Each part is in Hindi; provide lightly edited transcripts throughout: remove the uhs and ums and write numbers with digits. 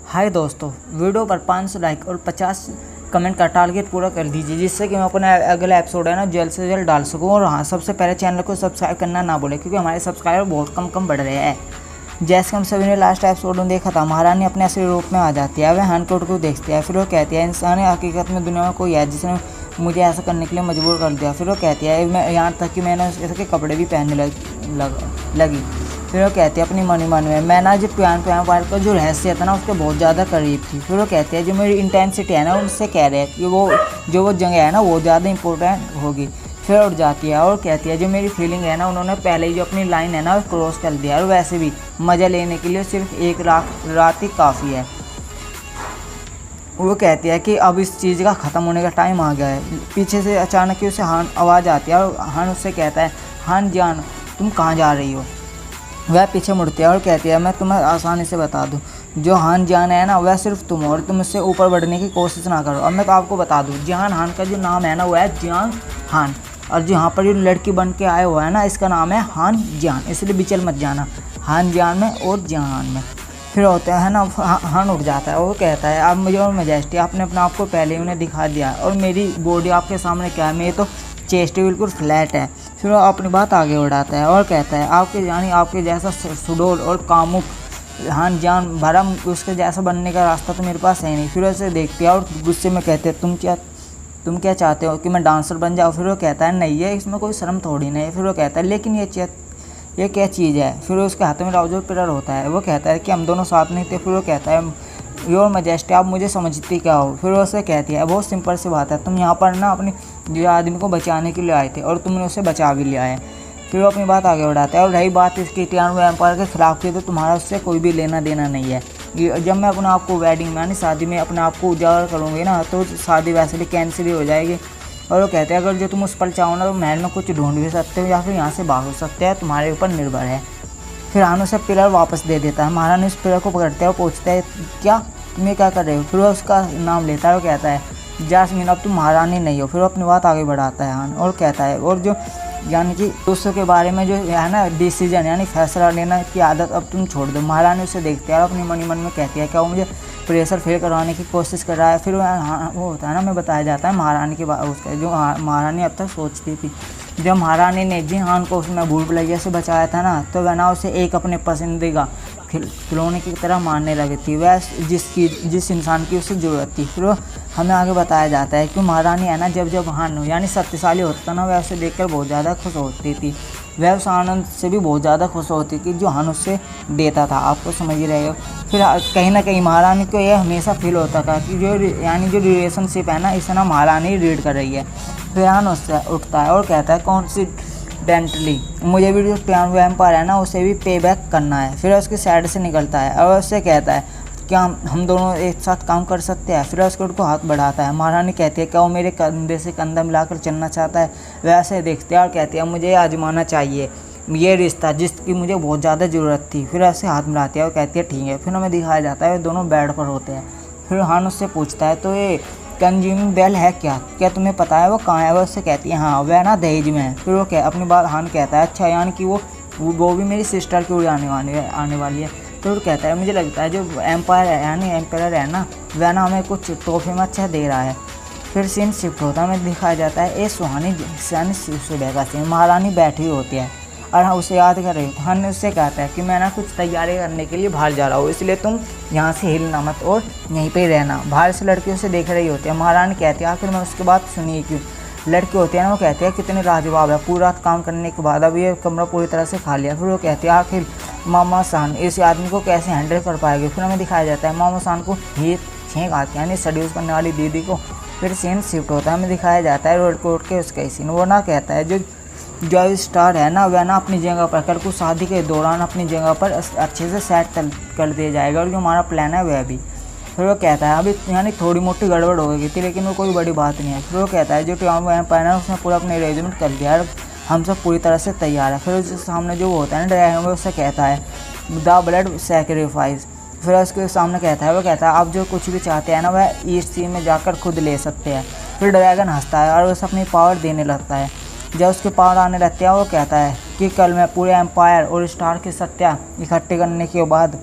हाय दोस्तों, वीडियो पर 500 लाइक और 50 कमेंट का टारगेट पूरा कर दीजिए, जिससे कि मैं अपना अगला एपिसोड है ना जल्द से जल्द डाल सकूं। और हाँ, सबसे पहले चैनल को सब्सक्राइब करना ना भूलें, क्योंकि हमारे सब्सक्राइबर बहुत कम बढ़ रहे हैं। जैसे हम सभी ने लास्ट एपिसोड में देखा था, महारानी अपने असली रूप में आ जाती है। वह हानकोट को देखती है, फिर वो कहती है इंसान हकीकत में दुनिया में कोई है जिसने मुझे ऐसा करने के लिए मजबूर कर दिया। फिर वो कहती है मैं यहाँ तक कि मैंने उसके कपड़े भी पहनने लगी। फिर वो कहती है अपनी मन में मैं ना जो प्यान पार का जो रहस्य था ना उसके बहुत ज़्यादा करीब थी। फिर वो कहती है जो मेरी इंटेंसिटी है ना उनसे कह रहे हैं कि वो जगह है ना वो ज़्यादा इंपॉर्टेंट होगी। फिर उठ जाती है और कहती है जो मेरी फीलिंग है ना उन्होंने पहले ही जो अपनी लाइन है ना क्रॉस कर दिया, और वैसे भी मज़ा लेने के लिए सिर्फ एक रात ही काफ़ी है। वो कहती है कि अब इस चीज़ का ख़त्म होने का टाइम आ गया है। पीछे से अचानक ही उसे हान आवाज़ आती है और हान उससे कहता है हान जान तुम कहाँ जा रही हो। वह पीछे मुड़ती है और कहती है मैं तुम्हें आसानी से बता दूं, जो हान जान है ना वह सिर्फ तुम हो और तुम उससे ऊपर बढ़ने की कोशिश ना करो। अब मैं तो आपको बता दूं, जियान हान का जो नाम है ना वह है जियांग हान, और जो यहाँ पर जो लड़की बन के आए हुआ है ना इसका नाम है हान जियान, इसलिए बिचल मत जाना हान जियान में और जियान में। फिर होता है ना हान उठ जाता है और वो कहता है आप मुझे और मेजेस्टी आपने अपने आप को पहले ही उन्हें दिखा दिया और मेरी बॉडी आपके सामने क्या है, मेरी तो चेस्ट बिल्कुल फ्लैट है। फिर वो अपनी बात आगे बढ़ाता है और कहता है आपके जैसा सुडोल और कामुक हान जान भरम उसके जैसा बनने का रास्ता तो मेरे पास है नहीं। फिर उसे देखती है और गुस्से में कहते हैं तुम क्या चाहते हो कि मैं डांसर बन जाऊँ। फिर वो कहता है नहीं है, इसमें कोई शर्म थोड़ी नहीं है। फिर वो कहता है लेकिन ये क्या चीज़ है। फिर उसके हाथ में राउजर पिलर होता है। वो कहता है कि हम दोनों साथ नहीं थे। फिर वो कहता है योर मजेस्टी आप मुझे समझती क्या हो। फिर वो उससे कहती है बहुत सिंपल सी बात है, तुम यहाँ पर ना अपनी जो आदमी को बचाने के लिए आए थे और तुमने उसे बचा भी लिया है। फिर वो अपनी बात आगे बढ़ाता है और रही बात इसकी टियानो एम्पायर के खिलाफ की, तो तुम्हारा उससे कोई भी लेना देना नहीं है। जब मैं अपने आप को वेडिंग में यानी शादी में अपने आप को उजागर करूँगी ना तो शादी वैसे भी कैंसिल ही हो जाएगी। और वो कहते हैं अगर जो तुम उस पर चाहो ना तो महल में कुछ ढूंढ भी सकते हो या फिर यहाँ से भाग सकते हैं, तुम्हारे ऊपर निर्भर है। फिर हान उसे पिलर वापस दे देता है। महारानी उस पिलर को पकड़ते हैं और पूछता है क्या तुम ये क्या कर रहे हो। फिर वो उसका नाम लेता है और कहता है जास्मीन अब तुम महारानी नहीं हो। फिर वो अपनी बात आगे बढ़ाता है हान और कहता है और जो यानी कि दोस्तों के बारे में जो है ना डिसीजन यानी फैसला लेना की आदत अब तुम छोड़ दो। महारानी उसे देखती है और अपनी मन में कहती है क्या वो मुझे प्रेशर फेल करवाने की कोशिश कर रहा है। फिर वो होता है ना मैं बताया जाता है महारानी के उसका जो महारानी अब तक सोचती थी। जब महारानी ने जिहान को उसमें भूल भुलैया से बचाया था ना तो वह ना उसे एक अपने पसंदीदा खिलौने की तरह मानने लगी थी, वह जिस इंसान की उसे ज़रूरत थी। फिर हमें आगे बताया जाता है कि महारानी है ना जब हान यानी शक्तिशाली होता ना वह उसे देखकर बहुत ज़्यादा खुश होती थी। वह उस आनंद से भी बहुत ज़्यादा खुश होती थी जो हान उससे देता था, आपको समझ ही रहे हो। फिर कहीं ना कहीं महारानी को यह हमेशा फील होता था कि जो रिलेशनशिप है ना इसे ना महारानी रीड कर रही है। फिर हान उससे उठता है और कहता है कॉन्सिडेंटली मुझे भी जो टियानो एम्पायर है ना उसे भी पे बैक करना है। फिर उसकी साइड से निकलता है और उससे कहता है क्या हम दोनों एक साथ काम कर सकते हैं। फिर उसको उनको हाथ बढ़ाता है। महारानी कहती है क्या वो मेरे कंधे से कंधा मिलाकर चलना चाहता है। वैसे देखते हैं और कहती है मुझे आजमाना चाहिए ये रिश्ता जिसकी मुझे बहुत ज़्यादा ज़रूरत थी। फिर ऐसे हाथ मिलाती है और कहती है ठीक है। फिर हमें दिखाया जाता है वो दोनों बेड पर होते हैं। फिर हान उससे पूछता है तो ये कंज्यूमिंग बेल है क्या तुम्हें पता है वो कहाँ है। वो उससे कहती है हाँ वह ना दहेज में है। फिर वो अपनी बात हान कहता है अच्छा यानी कि वो भी मेरी सिस्टर की उड़ी आने वाली है। तो वो कहता है मुझे लगता है जो एम्पायर है यानी एम्पायर है ना वह ना हमें कुछ तोहफे में अच्छा दे रहा है। फिर सीन शिफ्ट होता है, हमें दिखाया जाता है ए सुहानी यानी सुबह का सीन। महारानी बैठी हुई होती है और हाँ उसे याद कर रही होती है। हान ने उससे कहता है कि मैं ना कुछ तैयारी करने के लिए बाहर जा रहा हूँ, इसलिए तुम यहाँ से हिलना मत और यहीं पे ही रहना। बाहर से लड़की उसे देख रही होती है। महारानी कहती है आखिर मैं उसके बाद सुनिए क्यों। लड़की होती है ना वो कहती है कितने लाजवाब है, पूरा काम करने के बाद अब ये कमरा पूरी तरह से खा लिया। फिर वो कहती है आखिर मामा सान इस आदमी को कैसे हैंडल कर पाएगी। फिर हमें दिखाया जाता है मामा सान को ही छेंक आती है यानी सड्यूस करने वाली दीदी को। फिर सीन शिफ्ट होता है, हमें दिखाया जाता है रोड कोर्ट के उसका ही सीन। वो ना कहता है जो स्टार है ना वह ना अपनी जगह पर कल को शादी के दौरान अपनी जगह पर अच्छे से सेट कर दिया जाएगा और जो हमारा प्लान है वह भी। फिर वो कहता है अभी यानी थोड़ी मोटी गड़बड़ हो गई थी लेकिन वो कोई बड़ी बात नहीं है। फिर वो कहता है जो टियानो एम्पायर है उसने पूरा अपने अरेंजमेंट कर दिया है, हम सब पूरी तरह से तैयार है। फिर उसके सामने जो होता है ना ड्रैगन उससे कहता है द ब्लड सेक्रीफाइस। फिर उसके सामने कहता है वो कहता है आप जो कुछ भी चाहते हैं ना वह ईस्ट सी में जाकर खुद ले सकते हैं। फिर ड्रैगन हंसता है और उसे अपनी पावर देने लगता है। जब उसके पावर आने लगते हैं वो कहता है कि कल मैं पूरे एम्पायर और स्टार की सत्या इकट्ठे करने के बाद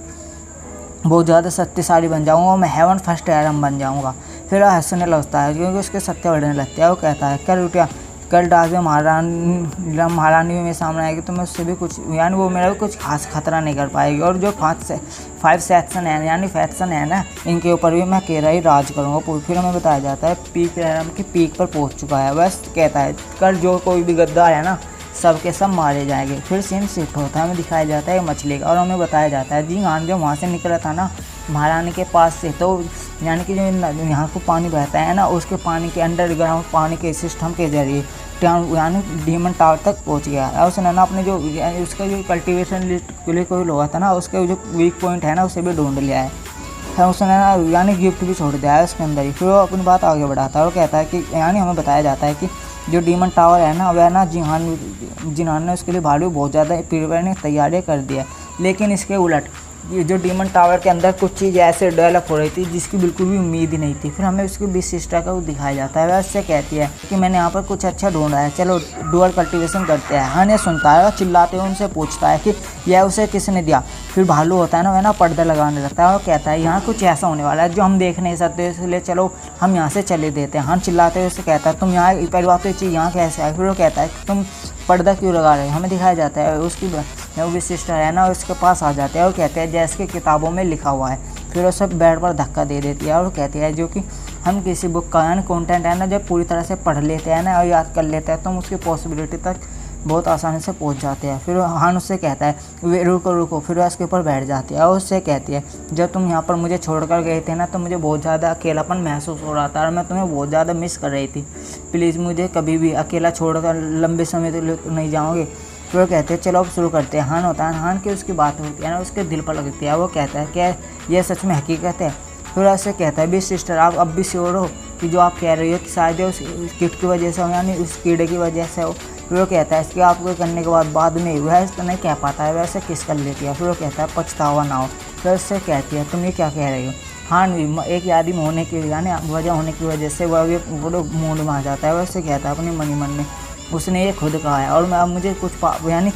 बहुत ज़्यादा शक्तिशाली बन जाऊँगा, मैं हेवन फर्स्ट एरम बन जाऊँगा। फिर वह हंसने लगता है क्योंकि उसके सत्य बढ़ने लगते हैं। वो कहता है क्या रुटिया, कल डाक में महारानी मेरे सामने आएगी तो मैं उससे भी कुछ, यानी वो मेरा भी कुछ खास खतरा नहीं कर पाएगी। और जो 5 सेक्शन है यानी फैक्शन है ना, इनके ऊपर भी मैं अकेला ही राज करूँगा। फिर हमें बताया जाता है पीक एरम की पीक पर पहुँच चुका है। बस कहता है कल जो कोई भी गद्दार है ना, सब के सब मारे जाएंगे। फिर सीन शिफ्ट होता है, हमें दिखाया जाता है मछली का, और हमें बताया जाता है जी हाँ, जो वहाँ से निकला था ना महारानी के पास से, तो यानी कि जो यहाँ को पानी बहता है ना, उसके पानी के अंडरग्राउंड पानी के सिस्टम के जरिए यानी डीमन टावर तक पहुँच गया है। उसने ना अपने जो उसका जो कल्टीवेशन लिस्ट के लिए कोई लोहा था ना, उसके जो वीक पॉइंट है ना, उसे भी ढूंढ लिया है। उसने ना यानी गिफ्ट भी छोड़ दिया है उसके अंदर ही। फिर वो अपनी बात आगे बढ़ाता है और कहता है कि यानी हमें बताया जाता है कि जो डीमन टावर है ना, वह ना जिन्हान ने उसके लिए भालू बहुत ज़्यादा प्रिपेयर ने तैयारियाँ कर दिया। लेकिन इसके उलट ये जो डीमन टावर के अंदर कुछ चीज़ ऐसे डेवलप हो रही थी जिसकी बिल्कुल भी उम्मीद ही नहीं थी। फिर हमें उसकी विशिष्टता का वो दिखाया जाता है। वह उससे कहती है कि मैंने यहाँ पर कुछ अच्छा ढूंढा है, चलो डुअल कल्टीवेशन करते हैं। हाँ, ये सुनता है और चिल्लाते हुए उनसे पूछता है कि यह उसे किसने दिया। फिर भालू होता है ना, वह ना पर्दा लगाने लगता है और कहता है यहाँ कुछ ऐसा होने वाला है जो हम देख नहीं सकते, इसलिए चलो हम यहाँ से चले देते हैं। हाँ चिल्लाते हुए उससे कहता है तुम यहाँ पहली बात तो ये चीज़ यहाँ कैसे आए। फिर वो कहता है कि तुम पर्दा क्यों लगा रहे हो। हमें दिखाया जाता है उसकी वो विशिष्टता है ना, उसके पास आ जाते हैं और कहते हैं जैसे कि किताबों में लिखा हुआ है। फिर वो सब बेड पर धक्का दे देती है और कहती है जो कि हम किसी बुक का यानी कंटेंट है ना, जब पूरी तरह से पढ़ लेते हैं ना और याद कर लेते हैं तो हम उसकी पॉसिबिलिटी तक बहुत आसानी से पहुंच जाते हैं। फिर हान उससे कहता है वे रुको। फिर वह उसके ऊपर बैठ जाती है और उससे कहती है जब तुम यहाँ पर मुझे छोड़कर गए थे ना, तो मुझे बहुत ज़्यादा अकेलापन महसूस हो रहा था और मैं तुम्हें बहुत ज़्यादा मिस कर रही थी। प्लीज़ मुझे कभी भी अकेला छोड़कर लंबे समय तक नहीं जाओगे। फिर वो कहते हैं चलो अब शुरू करते हैं। हान होता है, हान की उसकी बात होती है ना, उसके दिल पर लगती है। वो कहता है क्या यह सच में हकीकत है। फिर ऐसे कहता है भी सिस्टर आप अब भी श्योर हो कि जो आप कह रही हो कि शायद उस किट की वजह से हो, यानी उस कीड़े की वजह से हो। फिर वो कहता है इसके आपको करने के बाद में वह तो नहीं कह पाता है, वैसे किस कर लेती है। फिर वो कहता है पछतावा ना हो। फिर उससे कहती है तुम ये क्या कह रही हो। हाँ, एक यादिम होने की यानी वजह होने की वजह से वह बड़े मूड में आ जाता है। वैसे कहता है अपने मन में उसने ये खुद कहा है और मैं अब मुझे कुछ यानी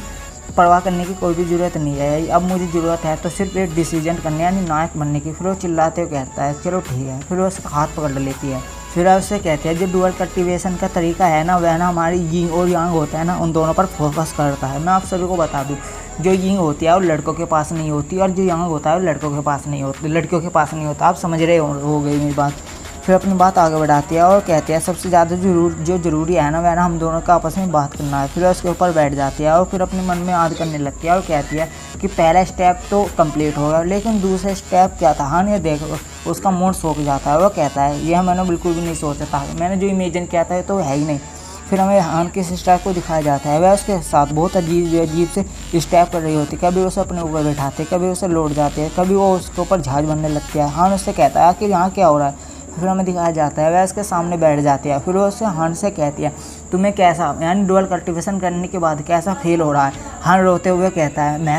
परवाह करने की कोई भी ज़रूरत नहीं है। अब मुझे ज़रूरत है तो सिर्फ एक डिसीजन करने यानी नायक बनने की। फिर वो चिल्लाते हुए कहता है चलो ठीक है। फिर वो उसका हाथ पकड़ लेती है। फिर उससे कहते हैं जो डुअल कल्टीवेशन का तरीका है ना, वह ना हमारी यिंग और यांग होता है ना, उन दोनों पर फोकस करता है। मैं आप सभी को बता दूँ, जो यिंग होती है वो लड़कों के पास नहीं होती और जो यांग होता है वो लड़कियों के पास नहीं होता। आप समझ रहे हो गई मेरी बात। फिर अपनी बात आगे बढ़ाती है और कहती है सबसे ज़्यादा जो ज़रूरी है ना, वह ना हम दोनों का आपस में बात करना है। फिर उसके ऊपर बैठ जाती है और फिर अपने मन में याद करने लगती है और कहती है कि पहला स्टेप तो कंप्लीट हो गया, लेकिन दूसरा स्टेप क्या था। हाँ, ये देखो उसका मूड सूख जाता है। वो कहता है यह मैंने बिल्कुल भी नहीं सोचा था, मैंने जो इमेजिन किया था तो है ही नहीं। फिर हमें हान के सिस्टर को दिखाया जाता है, वह उसके साथ बहुत अजीब से स्टेप कर रही होती। कभी उसे अपने ऊपर बैठाते, कभी उसे लौट जाते हैं, कभी वो उसके ऊपर जहाज बनने लगती है। हान उससे कहता है कि यहाँ क्या हो रहा है। फिर हमें दिखाया जाता है वह उसके सामने बैठ जाती है। फिर वो उससे हान से कहती है तुम्हें कैसा यानी डुअल कल्टीवेशन करने के बाद कैसा फील हो रहा है। हान रोते हुए कहता है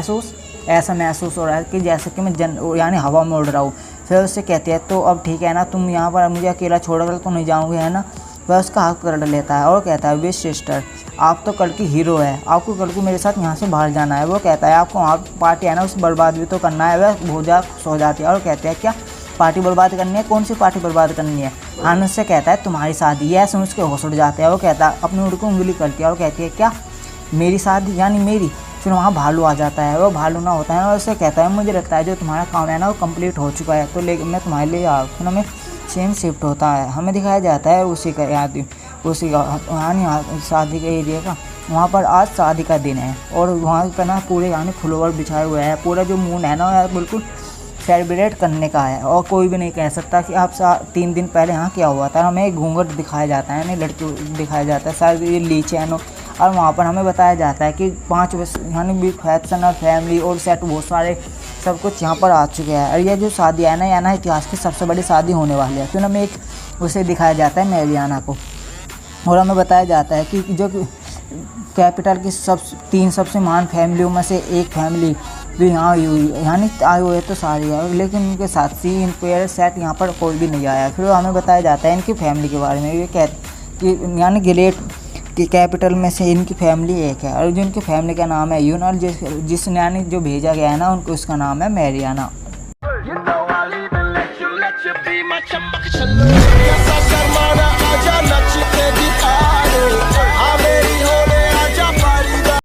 ऐसा महसूस हो रहा है कि जैसे कि मैं यानी हवा में उड़ रहा हूँ। फिर उससे कहती है तो अब ठीक है ना, तुम यहाँ पर मुझे अकेला छोड़कर तो नहीं जाओगे है ना। वह उसका हाथ पकड़ लेता है और कहता है विश सिस्टर आप तो कल की हीरो है, आपको कल को मेरे साथ यहाँ से बाहर जाना है। वो कहता है आपको वहाँ पार्टी है ना उसे बर्बाद भी तो करना है। वह बहुत ज़्यादा खुश हो जाती है और कहते हैं क्या पार्टी बर्बाद करनी है, कौन सी पार्टी बर्बाद करनी है। हान उससे कहता है तुम्हारी शादी। यह सुन उसके होश उड़ जाते हैं। वो कहता है अपनी उड़ को उंगली करती है और कहती है क्या मेरी शादी यानी मेरी। फिर वहाँ भालू आ जाता है। वो भालू ना होता है और उससे कहता है मुझे लगता है जो तुम्हारा काम है ना वो कंप्लीट हो चुका है, तो लेकिन मैं तुम्हारे लिए आ। फिर हमें सेम शिफ्ट होता है, हमें दिखाया जाता है उसी का यानी शादी के एरिया का। वहाँ पर आज शादी का दिन है और वहाँ पर ना पूरे यानी फ्लोवर बिछाए हुए हैं। पूरा जो मून है ना बिल्कुल सेलिब्रेट करने का है और कोई भी नहीं कह सकता कि आप 3 दिन पहले यहाँ क्या हुआ था। हमें एक घूंघट दिखाया जाता है, यानी लड़की दिखाया जाता है, शायद ये लीचे है। और वहाँ पर हमें बताया जाता है कि 5 यानी भी फैक्शन और फैमिली और सेट बहुत सारे सब कुछ यहाँ पर आ चुके हैं। और ये जो शादी है ना इतिहास की सबसे बड़ी शादी होने वाली है। फिर हमें एक उसे दिखाया जाता है मैरियाना को और हमें बताया जाता है कि जो कैपिटल की 3 सबसे महान फैमिलियों में से एक फैमिली भी यहाँ आई हुई यानी आए हुए तो सारी है, लेकिन उनके साथ सी इम्पेयर सेट यहाँ पर कोई भी नहीं आया। फिर हमें बताया जाता है इनकी फैमिली के बारे में। ये कि यानी ग्रेट की कैपिटल में से इनकी फैमिली एक है और जो इनकी फैमिली का नाम है यून और जिसने यानी जो भेजा गया है ना उनको उसका नाम है मैरियाना। चपक चलो